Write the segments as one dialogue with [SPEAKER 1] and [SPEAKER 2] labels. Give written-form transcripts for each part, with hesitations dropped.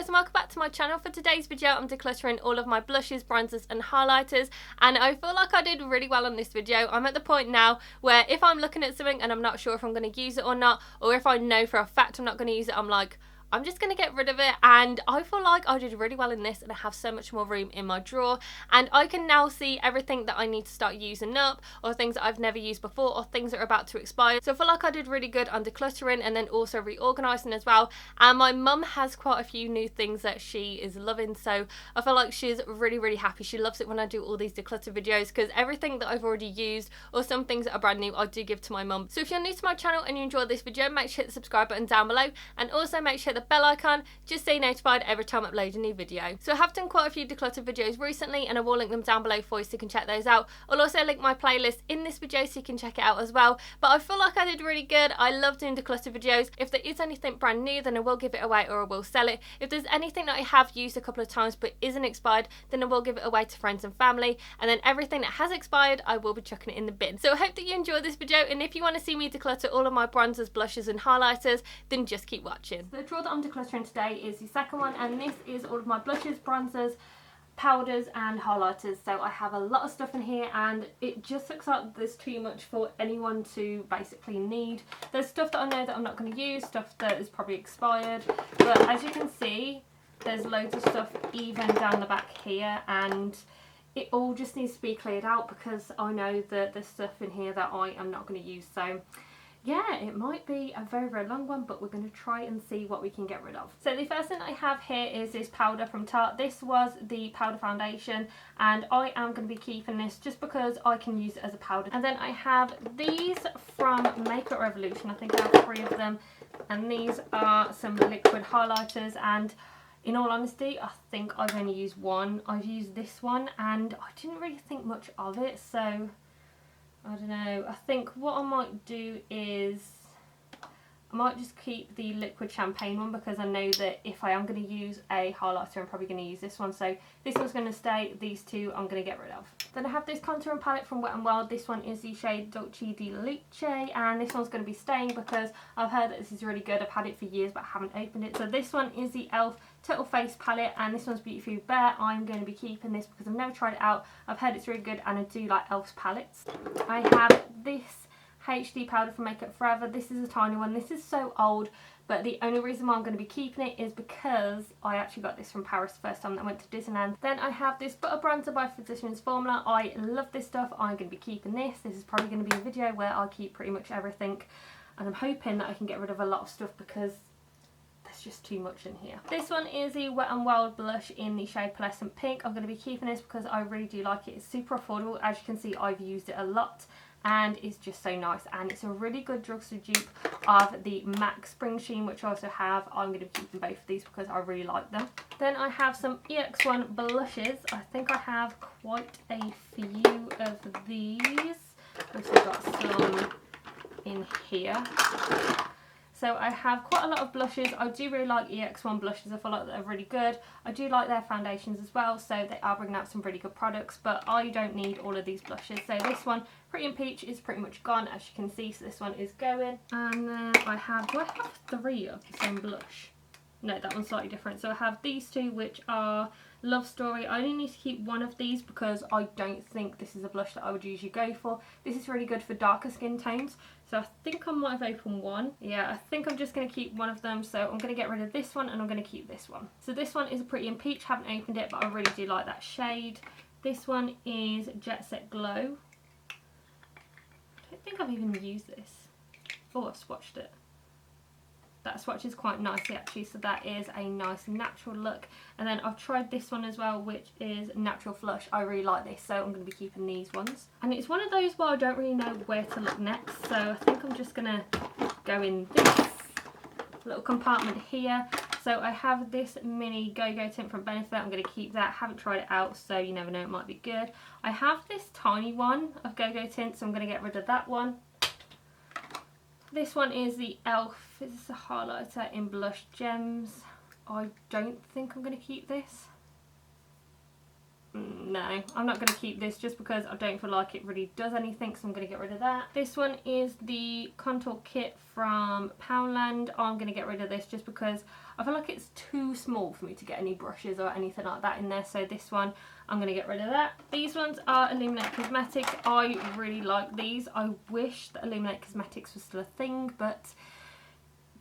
[SPEAKER 1] guys, and welcome back to my channel. For today's video I'm decluttering all of my blushes, bronzers and highlighters, and I feel like I did really well on this video. I'm at the point now where if I'm looking at something and I'm not sure if I'm going to use it or not, or if I know for a fact I'm not going to use it, I'm like, I'm just going to get rid of it. And I feel like I did really well in this, and I have so much more room in my drawer, and I can now see everything that I need to start using up, or things that I've never used before, or things that are about to expire. So I feel like I did really good on decluttering and then also reorganising as well. And my mum has quite a few new things that she is loving, so I feel like she's really happy. She loves it when I do all these declutter videos, because everything that I've already used or some things that are brand new I do give to my mum. So if you're new to my channel and you enjoy this video, make sure to hit the subscribe button down below, and also make sure to hit the bell icon just so you're notified every time I upload a new video. So I have done quite a few declutter videos recently, and I will link them down below for you so you can check those out. I'll also link my playlist in this video so you can check it out as well. But I feel like I did really good. I love doing declutter videos. If there is anything brand new, then I will give it away or I will sell it. If there's anything that I have used a couple of times but isn't expired, then I will give it away to friends and family. And then everything that has expired, I will be chucking it in the bin. So I hope that you enjoyed this video, and if you want to see me declutter all of my bronzers, blushes and highlighters, then just keep watching. The drawer that I'm decluttering today is the second one, and this is all of my blushes, bronzers, powders and highlighters. So I have a lot of stuff in here, and it just looks like there's too much for anyone to basically need. There's stuff that I know that I'm not going to use, stuff that is probably expired, but as you can see there's loads of stuff even down the back here, and it all just needs to be cleared out because I know that there's stuff in here that I am not going to use. So yeah, it might be a very long one, but we're going to try and see what we can get rid of. So the first thing I have here is this powder from Tarte. This was the powder foundation, and I am going to be keeping this just because I can use it as a powder. And then I have these from Makeup Revolution. I think I have 3 of them, and these are some liquid highlighters, and in all honesty I think I've only used one. I've used this one and I didn't really think much of it, so I don't know. I think what I might do is I might just keep the liquid champagne one, because I know that if I am going to use a highlighter I'm probably going to use this one. So this one's going to stay, these 2 I'm going to get rid of. Then I have this contouring palette from Wet n Wild. This one is the shade Dolce di Luce, and this one's going to be staying because I've heard that this is really good. I've had it for years but I haven't opened it. So this one is the e.l.f. Total Face palette, and this one's Beautifully Bare. I'm going to be keeping this because I've never tried it out. I've heard it's really good and I do like e.l.f.'s palettes. I have this HD powder from Makeup Forever. This is a tiny one. This is so old, but the only reason why I'm going to be keeping it is because I actually got this from Paris the first time that I went to Disneyland. Then I have this Butter Bronzer by Physicians Formula. I love this stuff. I'm going to be keeping this. This is probably going to be a video where I keep pretty much everything, and I'm hoping that I can get rid of a lot of stuff because there's just too much in here. This one is the Wet n Wild blush in the shade Pearlescent Pink. I'm going to be keeping this because I really do like it. It's super affordable. As you can see, I've used it a lot and it's just so nice, and it's a really good drugstore dupe of the MAC Spring Sheen, which I also have. I'm going to be keeping both of these because I really like them. Then I have some EX1 blushes. I think I have quite a few of these. I've also got some in here. So I have quite a lot of blushes. I do really like EX1 blushes. I feel like they're really good. I do like their foundations as well, so they are bringing out some really good products, but I don't need all of these blushes. So this one, Pretty in Peach, is pretty much gone, as you can see, so this one is going. And then I have, do I have 3 of the same blush? No, that one's slightly different. So I have these 2, which are Love Story. I only need to keep one of these because I don't think this is a blush that I would usually go for. This is really good for darker skin tones. So I think I might have opened one. Yeah, I think I'm just going to keep one of them. So I'm going to get rid of this one and I'm going to keep this one. So this one is a Pretty in Peach. Haven't opened it, but I really do like that shade. This one is Jet Set Glow. I don't think I've even used this. Oh, I've swatched it. That swatches quite nicely actually, so that is a nice natural look. And then I've tried this one as well, which is Natural Flush. I really like this, so I'm going to be keeping these ones. And it's one of those where I don't really know where to look next, so I think I'm just going to go in this little compartment here. So I have this mini Go-Go tint from Benefit. I'm going to keep that. Haven't tried it out, so you never know, it might be good. I have this tiny one of Go-Go tint, so I'm going to get rid of that one. This one is the e.l.f. This is a highlighter in Blush Gems. I don't think I'm going to keep this. No, I'm not going to keep this just because I don't feel like it really does anything, so I'm going to get rid of that. This one is the contour kit from Poundland. I'm going to get rid of this just because I feel like it's too small for me to get any brushes or anything like that in there, so this one I'm going to get rid of that. These ones are Illuminate Cosmetics. I really like these. I wish that Illuminate Cosmetics was still a thing, but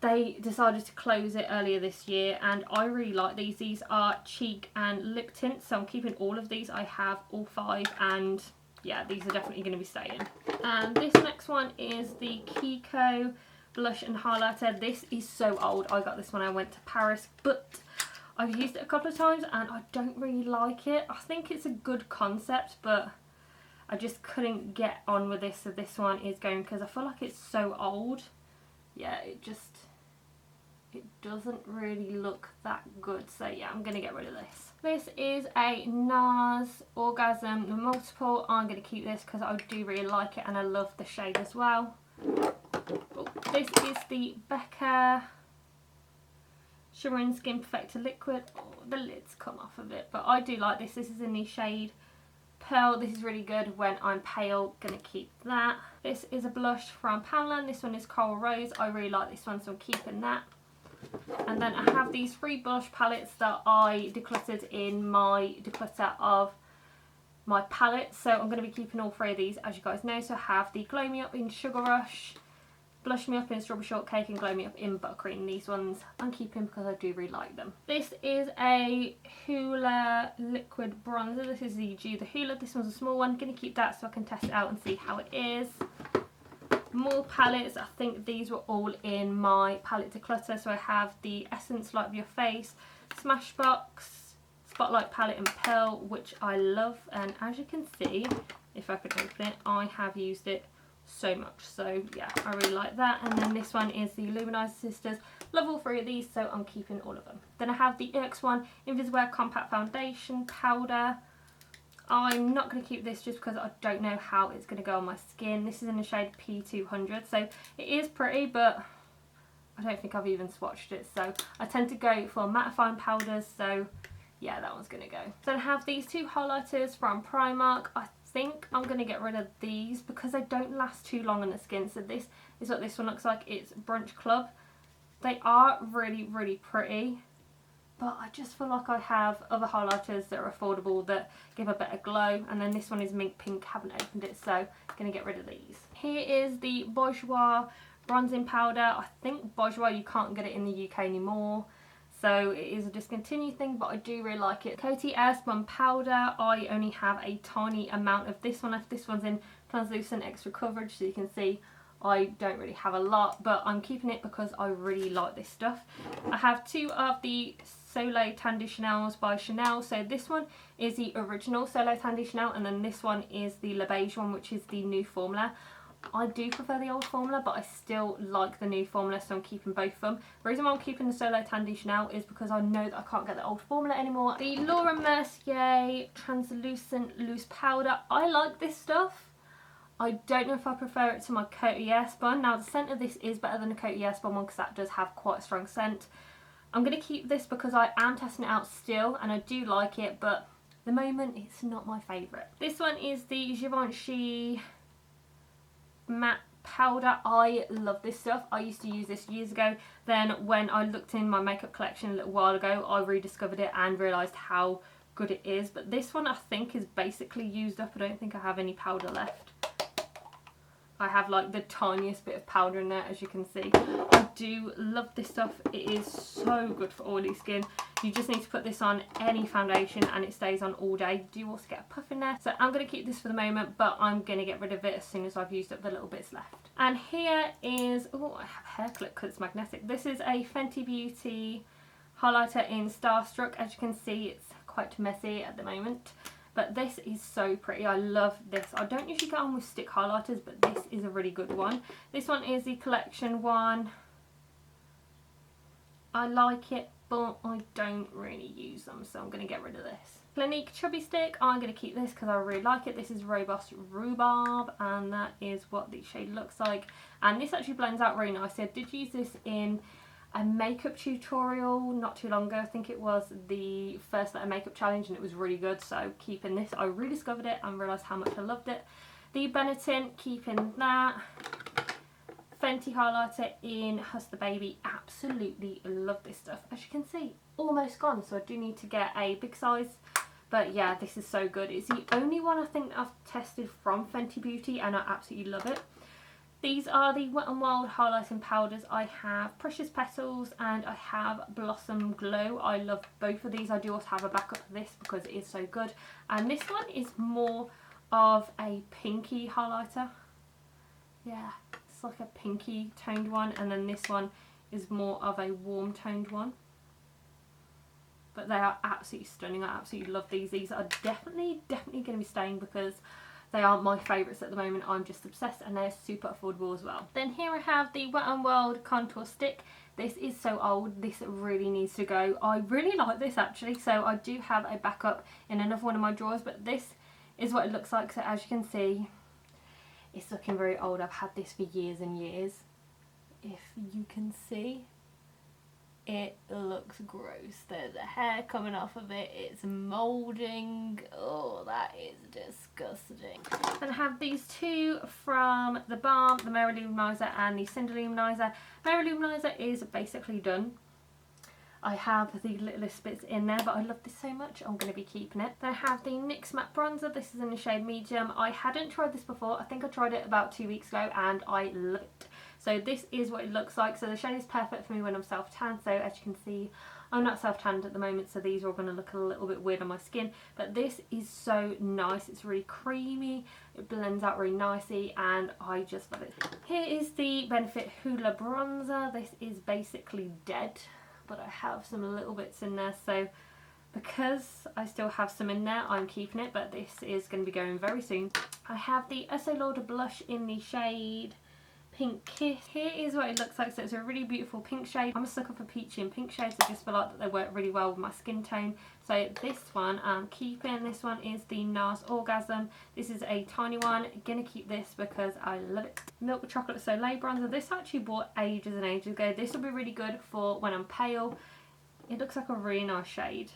[SPEAKER 1] they decided to close it earlier this year, and I really like these. These are cheek and lip tints, so I'm keeping all of these. I have all 5, and yeah, these are definitely going to be staying. And this next one is the Kiko blush and highlighter. This is so old. I got this when I went to Paris, but I've used it a couple of times and I don't really like it. I think it's a good concept, but I just couldn't get on with this, so this one is going because I feel like it's so old. Yeah, it doesn't really look that good, so yeah, I'm going to get rid of this. This is a NARS Orgasm Multiple. I'm going to keep this because I do really like it and I love the shade as well. Oh, this is the Becca Shimmering Skin Perfector Liquid. Oh, the lid's come off of it, but I do like this. This is in the shade Pearl. This is really good when I'm pale. Gonna keep that. This is a blush from Poundland. This one is Coral Rose. I really like this one, so I'm keeping that. And then I have these 3 blush palettes that I decluttered in my declutter of my palette, so I'm going to be keeping all 3 of these, as you guys know. So I have the Glow Me Up in Sugar Rush, Blush Me Up in Strawberry Shortcake, and Glow Me Up in Buttercream. These ones I'm keeping because I do really like them. This is a Hoola liquid bronzer. This is the Dew the Hoola. This one's a small one. I'm going to keep that so I can test it out and see how it is. More palettes. I think these were all in my palette declutter. So I have the Essence Light of Your Face, Smashbox, Spotlight palette and Pearl, which I love, and as you can see, if I could open it, I have used it so much, so yeah, I really like that. And then this one is the Luminizer Sisters. Love all 3 of these, so I'm keeping all of them. Then I have the X1 Invisiwear Compact Foundation Powder. I'm not going to keep this just because I don't know how it's going to go on my skin. This is in the shade P200, so it is pretty, but I don't think I've even swatched it, so I tend to go for mattifying powders, so yeah, that one's going to go. Then I have these 2 highlighters from Primark. I think I'm going to get rid of these because they don't last too long on the skin. So this is what this one looks like. It's Brunch Club. They are really, really pretty, but I just feel like I have other highlighters that are affordable that give a better glow. And then this one is Mint Pink. Haven't opened it, so I'm going to get rid of these. Here is the Bourjois bronzing powder. I think Bourjois, you can't get it in the UK anymore, so it is a discontinued thing, but I do really like it. Coty Airspun powder. I only have a tiny amount of this one. This one's in translucent extra coverage, so you can see I don't really have a lot, but I'm keeping it because I really like this stuff. I have 2 of the Soleil Tandy Chanels by Chanel. So this one is the original Soleil Tandy Chanel, and then this one is the Le Beige one, which is the new formula. I do prefer the old formula, but I still like the new formula, so I'm keeping both of them. The reason why I'm keeping the Soleil Tandy Chanel is because I know that I can't get the old formula anymore. The Laura Mercier Translucent Loose Powder. I like this stuff. I don't know if I prefer it to my Coty Airspun. Now, the scent of this is better than the Coty Airspun one because that does have quite a strong scent. I'm going to keep this because I am testing it out still, and I do like it, but at the moment it's not my favourite. This one is the Givenchy matte powder. I love this stuff. I used to use this years ago. Then when I looked in my makeup collection a little while ago, I rediscovered it and realised how good it is. But this one I think is basically used up. I don't think I have any powder left. I have like the tiniest bit of powder in there, as you can see. I do love this stuff. It is so good for oily skin. You just need to put this on any foundation and it stays on all day. You do also get a puff in there. So I'm going to keep this for the moment, but I'm going to get rid of it as soon as I've used up the little bits left. And here is, oh, I have hair clip because it's magnetic. This is a Fenty Beauty highlighter in Starstruck. As you can see, it's quite messy at the moment. But this is so pretty. I love this. I don't usually get on with stick highlighters, but this is a really good one. This one is the collection one. I like it, but I don't really use them, so I'm going to get rid of this. Clinique Chubby Stick. I'm going to keep this because I really like it. This is Robust Rhubarb, and that is what the shade looks like. And this actually blends out really nicely. I did use this in a makeup tutorial not too long ago. I think it was the first Letter Makeup Challenge, and it was really good, so keeping this. I rediscovered it and realised how much I loved it. The Benetton, keeping that. Fenty highlighter in Hustler Baby. Absolutely love this stuff. As you can see, almost gone, so I do need to get a big size. But yeah, this is so good. It's the only one I think that I've tested from Fenty Beauty, and I absolutely love it. These are the Wet n Wild highlighting powders. I have Precious Petals and I have Blossom Glow. I love both of these. I do also have a backup of this because it is so good. And this one is more of a pinky highlighter. Yeah, it's like a pinky toned one, and then this one is more of a warm toned one. But they are absolutely stunning. I absolutely love these. These are definitely going to be staying because they are my favourites at the moment. I'm just obsessed, and they're super affordable as well. Then here I have the Wet n Wild Contour Stick. This is so old. This really needs to go. I really like this actually. So I do have a backup in another one of my drawers, but this is what it looks like. So as you can see, it's looking very old. I've had this for years and years. If you can see, it looks gross. There's a hair coming off of it. It's moulding. Oh, that is disgusting. Then I have these two from the Balm, the Mary Luminizer and the Cinder Luminizer. Mary Luminizer is basically done. I have the littlest bits in there, but I love this so much, I'm going to be keeping it. Then I have the NYX Matte Bronzer. This is in the shade Medium. I hadn't tried this before. I think I tried it about 2 weeks ago and I love it. So this is what it looks like. So the shade is perfect for me when I'm self-tan. So as you can see, I'm not self-tanned at the moment, so these are all going to look a little bit weird on my skin. But this is so nice. It's really creamy. It blends out really nicely, and I just love it. Here is the Benefit Hoola Bronzer. This is basically dead, but I have some little bits in there. So because I still have some in there, I'm keeping it, but this is going to be going very soon. I have the Estee Lauder blush in the shade Pink Kiss. Here is what it looks like. So it's a really beautiful pink shade. I'm a sucker for peachy and pink shades. I just feel like that they work really well with my skin tone. So this one I'm keeping. This one is the NARS Orgasm. This is a tiny one. Gonna keep this because I love it. Milk Chocolate Soleil Bronzer. This I actually bought ages and ages ago. This will be really good for when I'm pale. It looks like a really nice shade,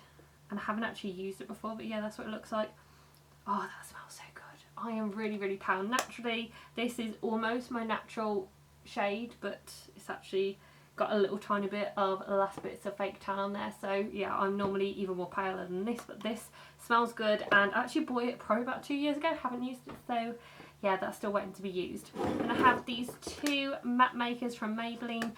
[SPEAKER 1] and I haven't actually used it before, but yeah, that's what it looks like. Oh, that smells so good. I am really pale naturally. This is almost my natural shade, but it's actually got a little tiny bit of last bits of fake tan on there. So yeah, I'm normally even more paler than this, but this smells good, and I actually bought it probably about 2 years ago. Haven't used it, so yeah, that's still waiting to be used. And I have these two matte makers from Maybelline,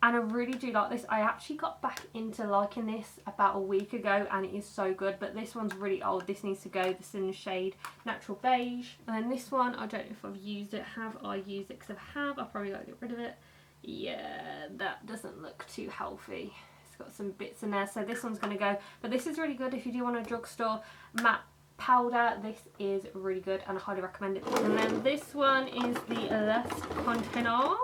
[SPEAKER 1] and I really do like this. I actually got back into liking this about a week ago, and it is so good, but this one's really old. This needs to go. This is in the shade Natural Beige. And then this one, I don't know if I've used it. Have I used it? Because if I have, I'll probably got to get rid of it. Yeah, that doesn't look too healthy. It's got some bits in there, so this one's going to go. But this is really good if you do want a drugstore matte powder. This is really good, and I highly recommend it. And then this one is the Les Contenants.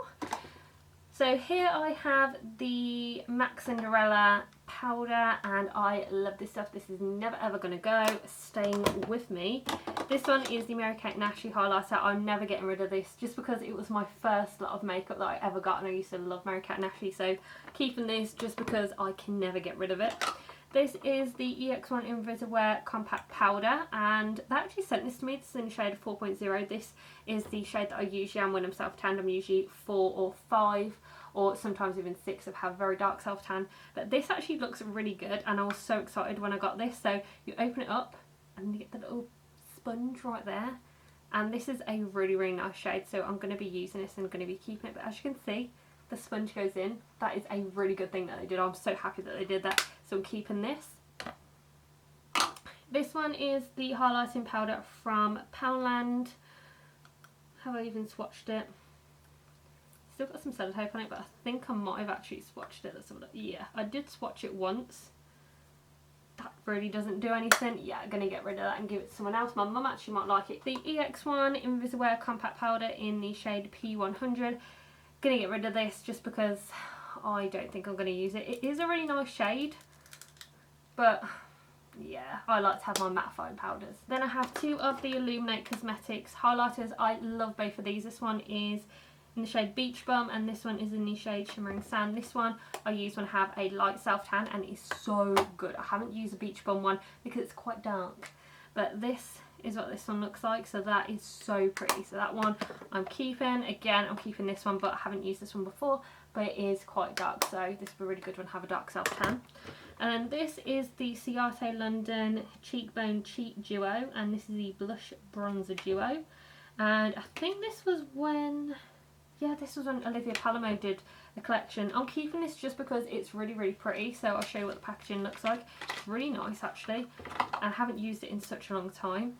[SPEAKER 1] So here I have the MAC Cinderella powder, and I love this stuff. This is never ever going to go, staying with me. This one is the Mary Kate and Ashley highlighter. I'm never getting rid of this just because it was my first lot of makeup that I ever got, and I used to love Mary Kate and Ashley, so keeping this just because I can never get rid of it. This is the EX1 Invisiwear Compact Powder, and they actually sent this to me. This is in the shade 4.0. This is the shade that I usually am when I'm self-tanned. I'm usually 4 or 5 or sometimes even 6 of have very dark self-tan. But this actually looks really good, and I was so excited when I got this. So you open it up and you get the little sponge right there. And this is a really nice shade, so I'm going to be using this and going to be keeping it. But as you can see, the sponge goes in. That is a really good thing that they did. I'm so happy that they did that. So I'm keeping this. This one is the highlighting powder from Poundland. Have I even swatched it? Still got some sellotape on it, but I think I might have actually swatched it. Let's have a look. Yeah, I did swatch it once. That really doesn't do anything. Yeah, I'm going to get rid of that and give it to someone else. My mum actually might like it. The EX1 Invisiwear Compact Powder in the shade P100. Going to get rid of this just because I don't think I'm going to use it. It is a really nice shade, but yeah, I like to have my mattifying powders. Then I have two of the Illuminate Cosmetics highlighters. I love both of these. This one is in the shade Beach Bum, and this one is in the shade Shimmering Sand. This one I use when I have a light self-tan, and it is so good. I haven't used the Beach Bum one because it's quite dark, but this is what this one looks like. So that is so pretty. So that one I'm keeping. Again, I'm keeping this one, but I haven't used this one before, but it is quite dark, so this will be a really good one to have a dark self tan. And then this is the Ciate London Cheekbone Cheek Duo, and this is the Blush Bronzer Duo. And I think this was when, yeah, this was when Olivia Palamo did a collection. I'm keeping this just because it's really, really pretty, so I'll show you what the packaging looks like. It's really nice, actually. I haven't used it in such a long time,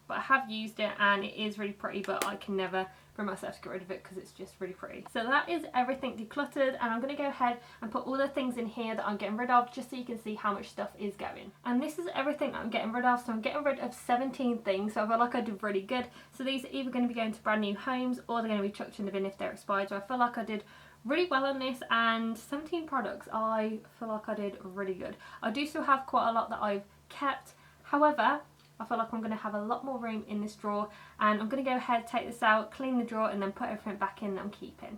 [SPEAKER 1] but I have used it and it is really pretty, but I can never bring myself to get rid of it because it's just really pretty. So that is everything decluttered, and I'm going to go ahead and put all the things in here that I'm getting rid of, just so you can see how much stuff is going. And this is everything that I'm getting rid of. So I'm getting rid of 17 things, so I feel like I did really good. So these are either going to be going to brand new homes, or they're going to be chucked in the bin if they're expired. So I feel like I did really well on this, and 17 products, I feel like I did really good. I do still have quite a lot that I've kept, however, I feel like I'm going to have a lot more room in this drawer, and I'm going to go ahead, take this out, clean the drawer, and then put everything back in that I'm keeping.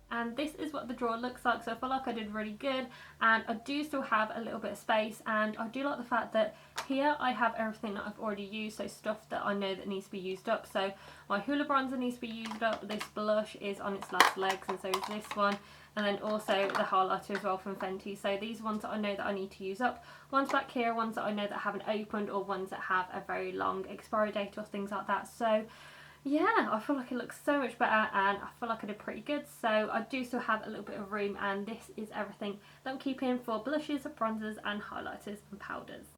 [SPEAKER 1] And this is what the drawer looks like, so I feel like I did really good, and I do still have a little bit of space, and I do like the fact that here I have everything that I've already used, so stuff that I know that needs to be used up. So my Hoola bronzer needs to be used up, this blush is on its last legs, and so is this one, and then also the highlighter as well from Fenty. So these ones that I know that I need to use up, ones back here, ones that I know that haven't opened, or ones that have a very long expiry date or things like that. So yeah, I feel like it looks so much better, and I feel like I did pretty good. So I do still have a little bit of room, and this is everything that I'm keeping for blushes, bronzers and highlighters and powders.